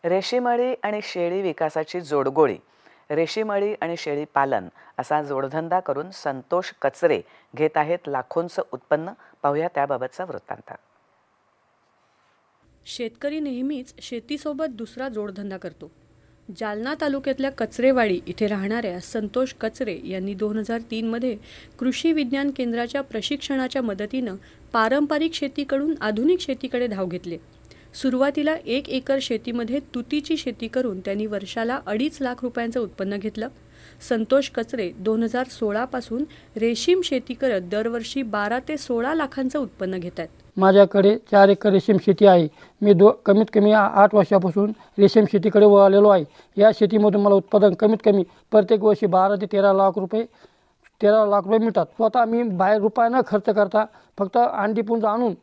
रेशीमळी आणि शेळी विकासाची जोडगोळी. रेशीमळी आणि शेळी पालन असा जोडधंदा करून संतोष कचरे घेत आहेत लाखोंचं उत्पन्न. पाहूया त्याबाबतचा वृत्तांत. शेतकरी नेहमीच शेतीसोबत दुसरा जोडधंदा करतो. जालना तालुक्यातल्या कचरेवाडी इथे राहणाऱ्या संतोष कचरे यांनी 2003 कृषी विज्ञान केंद्राच्या प्रशिक्षणाच्या मदतीनं पारंपरिक शेतीकडून आधुनिक शेतीकडे धाव घेतली. सुरुवातीला 1 एकर शेतीमध्ये तुतीची शेती करून त्यांनी वर्षाला 2.5 लाख रुपयांचं उत्पन्न घेतलं. संतोष कचरे 2016 पासून रेशीम शेती करत दरवर्षी 12 ते 16 लाखांचं उत्पन्न घेत आहेत. माझ्याकडे 4 एकर रेशीम शेती आहे. मी कमीत कमी 8 वर्षापासून रेशीम शेतीकडे वळालेलो आहे. या शेतीमधून मला उत्पादन कमीत कमी प्रत्येक वर्षी 12 ते 13 लाख रुपये मिळतात. स्वतः मी बाहेर रुपया न खर्च करता फक्त अंडीपुंज आणून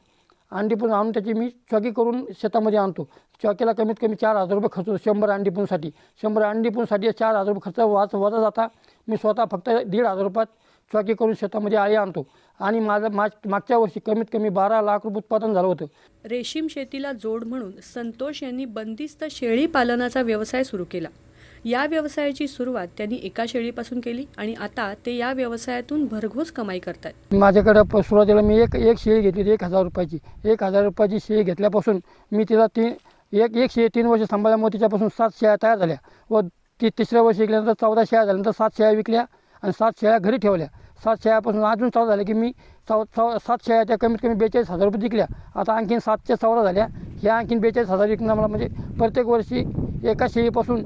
त्याची मी चॉकी करून शेतामध्ये आणतो. चॉकीला कमीत कमी 4,000 रुपये खर्च होतो. 100 अंडीपुंजसाठी 4,000 रुपये खर्च वजा जाता. मी स्वतः फक्त 1,500 रुपयात चॉकी करून शेतामध्ये आळी आणतो आणि माझं मागच्या वर्षी कमीत कमी 12 लाख रुपये उत्पादन झालं होतं. रेशीम शेतीला जोड म्हणून संतोष यांनी बंदिस्त शेळी पालनाचा व्यवसाय सुरू केला. या व्यवसायाची सुरुवात त्यांनी एका शेळीपासून केली आणि आता ते या व्यवसायातून भरघोस कमाई करतात. माझ्याकडे सुरुवातीला मी एक शेळी घेतली 1,000 रुपयाची. 1,000 रुपयाची शेळी घेतल्यापासून मी तिला एक शेळी 3 वर्ष सांभाळल्यामुळे तिच्यापासून 7 शेळ्या तयार झाल्या व तिसऱ्या वर्षी विकल्यानंतर 14 शेळ्या झाल्यानंतर 7 शेळ्या विकल्या आणि 7 शेळ्या घरी ठेवल्या. 7 शेळ्यापासून अजून चालू झालं की मी 7 शेळ्या त्या कमीत कमी 42,000 रुपये विकल्या. आता आणखीन 7च्या 14 झाल्या. ह्या आणखीन 42,000 विकणं मला म्हणजे प्रत्येक वर्षी एका शेळीपासून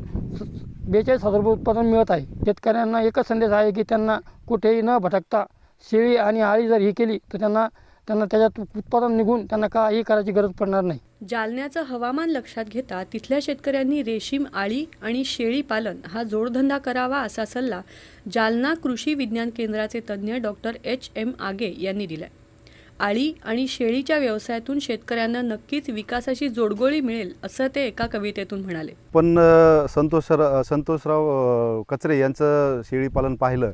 42,000 रुपये उत्पादन मिळत आहे. शेतकऱ्यांना एकच संदेश आहे की त्यांना कुठेही न भटकता शेळी आणि आळी जर ही केली तर त्यांना त्याच्यात उत्पादन निघून त्यांना काही करायची गरज पडणार नाही. जालन्याचं हवामान लक्षात घेता तिथल्या शेतकऱ्यांनी रेशीम आळी आणि शेळी पालन हा जोडधंदा करावा असा सल्ला जालना कृषी विज्ञान केंद्राचे तज्ज्ञ डॉक्टर HM आगे यांनी दिलाय. आळी आणि शेळीच्या व्यवसायातून शेतकऱ्यांना नक्कीच विकासाची जोडगोळी मिळेल असं ते एका कवितेतून म्हणाले. पण संतोषराव कचरे यांचं शेळीपालन पाहिलं.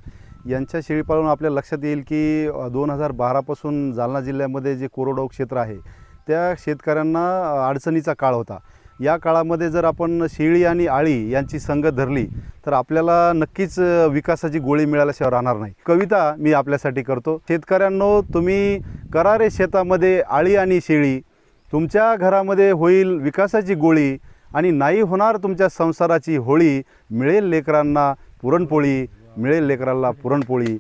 यांच्या शेळीपालन आपल्या लक्षात येईल की 2012 पासून जालना जिल्ह्यामध्ये जे कोरडवाहू क्षेत्र आहे त्या शेतकऱ्यांना अडचणीचा काळ होता. या काळामध्ये जर आपण शेळी आणि आळी यांची संगत धरली तर आपल्याला नक्कीच विकासाची गोळी मिळाल्याशिवाय राहणार नाही. कविता मी आपल्यासाठी करतो. शेतकऱ्यांनो, तुम्ही करा रे शेतामध्ये आळी आणि शेळी, तुमच्या घरामध्ये होईल विकासाची गोळी आणि नाही होणार तुमच्या संसाराची होळी. मिळेल लेकरांना पुरणपोळी, मिळेल लेकरांना पुरणपोळी.